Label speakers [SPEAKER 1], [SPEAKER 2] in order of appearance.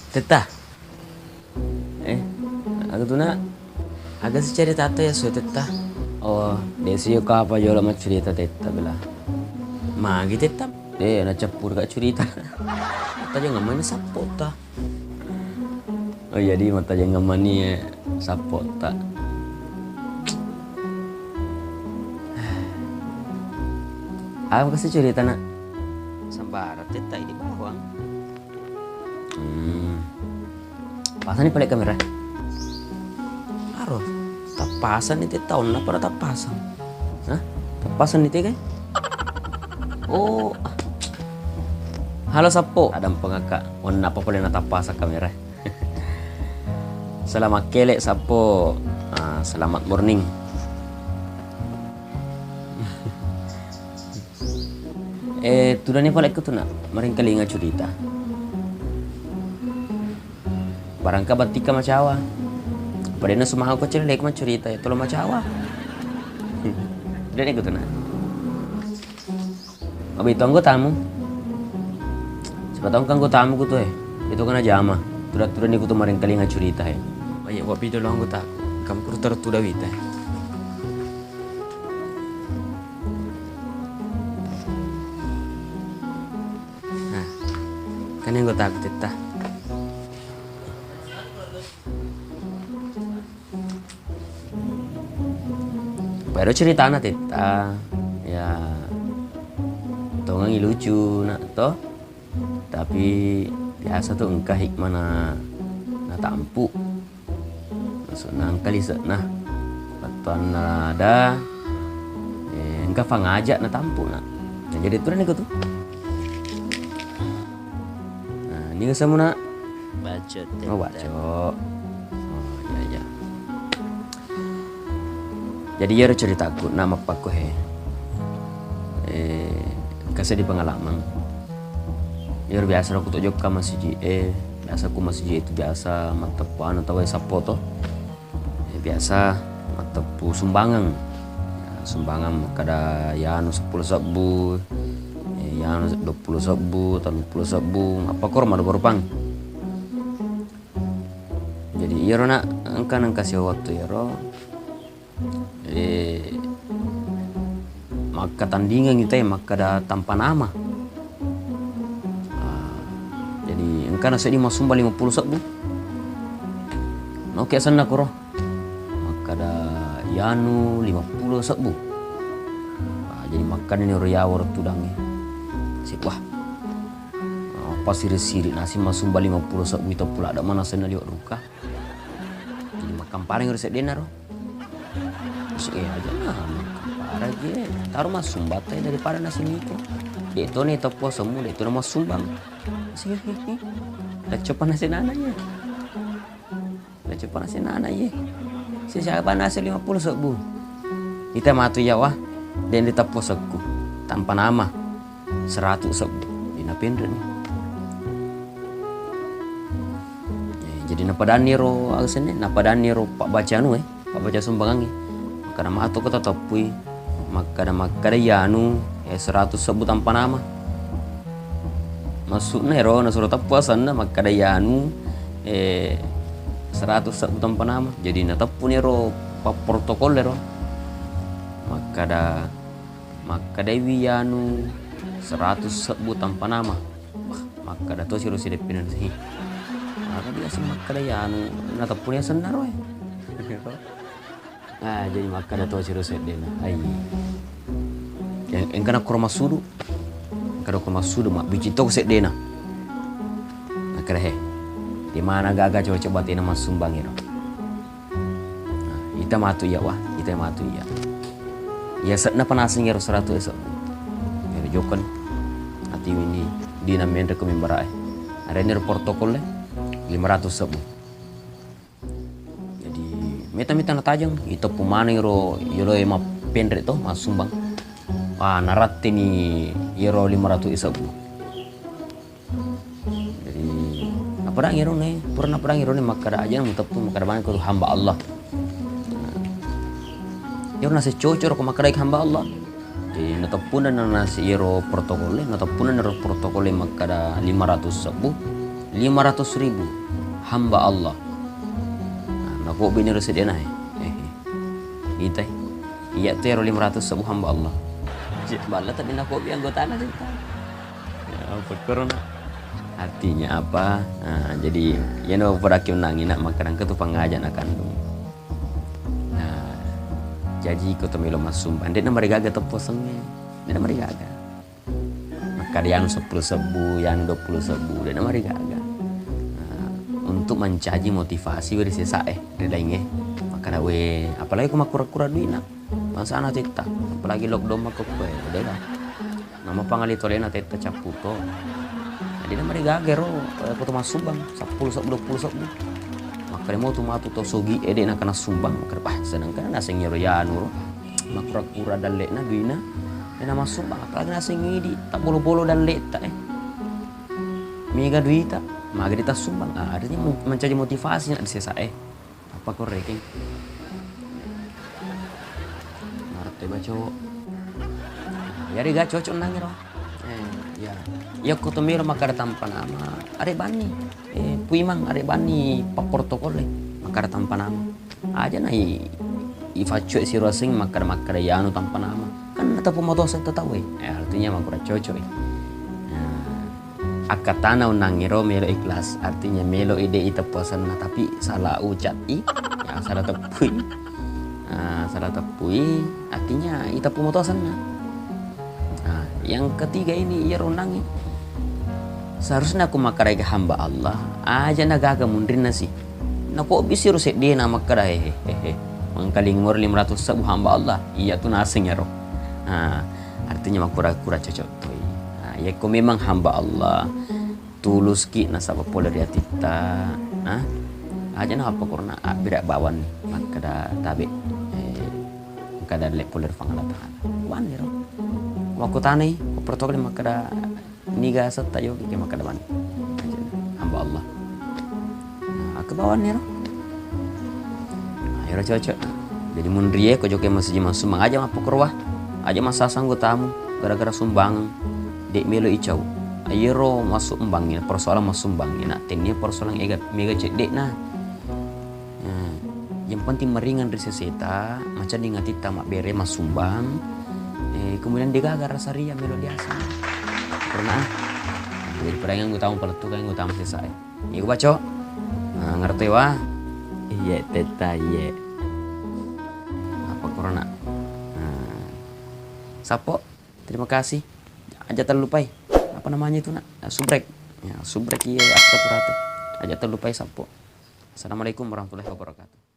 [SPEAKER 1] Teta, aku tuh nak agak cerita ya so teta. Oh, desi yo ka apa yo lama cerita teta bela. Magi teta, na capur gak cerita. Mata jangan mana sapot ta. Oh jadi mata jangan mani sapot ta. Aku kasih cerita nak. Sambara teta ini bawang. Pasan ni balik kamera. Harus tapasan itu tahun na para tapasan. Hah? Tapasan itu kan? Oh. Halo sapo, ada pengakak. Wan apa boleh na tapasa kamera. Selamat kelek sapo. Selamat morning. Tudah ni balik ke tu nak. Maring kali ingat cerita. Barangka batika macawa. Padahal semua aku cerita mah cerita itu lo macawa. Jadi gitu nah. Abi tunggu tamu. Siapa tahu kan tamu ku tuh itu kan aja ama. Tudah ni ku tuh maring kali nggak cerita ya. Oh iya, wapi dulu anggota aku. Kamu kurang tertudah wita. Nah, kan yang gue takut tita. Baru cerita anak tita, ya, tongang lucu nak toh, tapi biasa tuh engkau hikmah na tampu, maksud nangkali nah, batuan ada, engkau fangajak na tampu nak, nah, jadi tuh nih tuh, nah ini kesemu nak,
[SPEAKER 2] bacot,
[SPEAKER 1] oh bacot. Jadi ya ceritaku nama pakku kasih di pengalaman. Ya biasa aku tuh jok masih biasa aku masih itu biasa matepuan atau sapo toh. Biasa matepu sumbangan. Ya, sumbangan kada yanu 10 sabu. Yanu 20 sabu, 30 sabu, apa korma do berpang. Jadi ya nak angkan kasih waktu ya ro. Maka tandingan kita maka ada tanpa nama. Jadi engkau nasi di masumba 50 sabu. Oke sana kuro. Maka ada yanu 50 sabu. Jadi makan ini riawar tudangi. Sip wah. Apa siri-siri nasi masumba 50 sabu itu pula ada mana sana liwat ruka. Jadi makan paling resep dinar. Aja nah parah je taruh mas sumbat daripada nasi niko dia itu nih topo semua dia itu nama sumbang sih dah coba nasi nananya si siapa nasi 50 sabu kita matu ya wah dan di topo seku tanpa nama 100 sabu di napindra nih jadi napadaan niro alasannya napadaan niro pak baca pak baca sumbangannya karena matu kata topui maka yanu 100 sabu tanpa nama masuk nero na surat tapuasan na maka yanu 100 sabu tanpa nama jadi na tapu nero pa protokol nero maka yanu 100 sabu tanpa nama maka to siru si depinan sih maka dia maka yanu na tapu nya senar we. Nah, jadi maka ada tuh cerita sedena. Ai. Yang kena kurma sudu. Kada kurma sudu mak biji tok sedena. Nah, kira di mana gaga coba tina mas sumbang itu. Nah, ita matu ya wah, ita matu ya. Ya setna panasing ya 100 esok. Ya jokon. Ati ini di namanya rekomendasi. Ada ni protokol 500 sabu. Mita na tajang ito pumani ro yolo ema pendre to mas sumbang naratti ni yero 500 isabu jadi apa iro ne purna perang iro ne makada aja mutap tu makada banyak ko hamba Allah Yo nasi cocor ko makarai hamba Allah. Di natapuna na nasi iro protokole, natapuna na protokole makada 500 ribu hamba Allah. Nah, nako bini residena Ita iya tero 500 hamba Allah. Bala tadi nako bi anggota na sih. Ya, corona. Artinya apa? Nah, jadi ya no perakim nangina makarang ketu pangajan akan dong. Jadi ko to melo masum ande na marigaga to posengnya na marigaga maka yang 10 sebu yang 20 sebu na marigaga untuk mencaji motivasi dari sesae dari maka dawe apalagi ko makura-kura duina masa anak tita apalagi lockdown mako ko udah lah nama pangali tolena tita caputo jadi na marigaga ro ko to masubang 10 20 sebu makanya mau tumatu to sogi ede na kana sumbang makanya sedangkan naseng nyero makura-kura dan lek na duina na masumbang apalagi naseng ngidi tak bolo-bolo dan lek tak mega duita maga dita sumbang artinya mencari motivasi na disesa apa ko reking narte baco yari ga cocok nangiro ya ya ko to miro makada tanpa nama are bani puimang are bani pak protokole makada tanpa nama aja na ifacu si rosing makada ya anu tanpa nama kan atapu motosan tatawe artinya makura cocok akatana unangiro melo ikhlas artinya melo ide ita posan na tapi salah ucat ya salah tepui artinya ita pumotosan na. Yang ketiga ini ia runangi seharusnya aku makarai ke hamba Allah aja nagaga mundrin nasi na kok bisa ruset dia nama karai mangkaling mur 500 sebu hamba Allah iya tuh nasing ya roh artinya makura-kura cocok tuh ya kau memang hamba Allah tulus ki nasaba pola dia tita aja na apa korna berak bawan nih makada tabe makada lek pola fangalatan wan ya roh waktu tani protokol makada niga seta yogi ke makada ban hamba Allah ke bawah nih ayo cocok jadi mundrie ko joke masih masuk aja mah pokorwah aja masa sanggup tamu gara-gara sumbang dek melo icau ayo masuk umbangnya persoalan masuk umbangnya nak tennya persoalan mega cek dek nah yang penting meringan riseseta macam dingati tamak bere masumbang kemudian dia gagal rasa ria melo biasa pernah jadi perangan gue tahu peletu kan gue tahu selesai ya gue baca ngerti wah iya teta iya apa corona sapo terima kasih aja terlupai apa namanya itu nak subrek ya subrek iya apa berarti aja terlupai sapo. Assalamualaikum warahmatullahi wabarakatuh.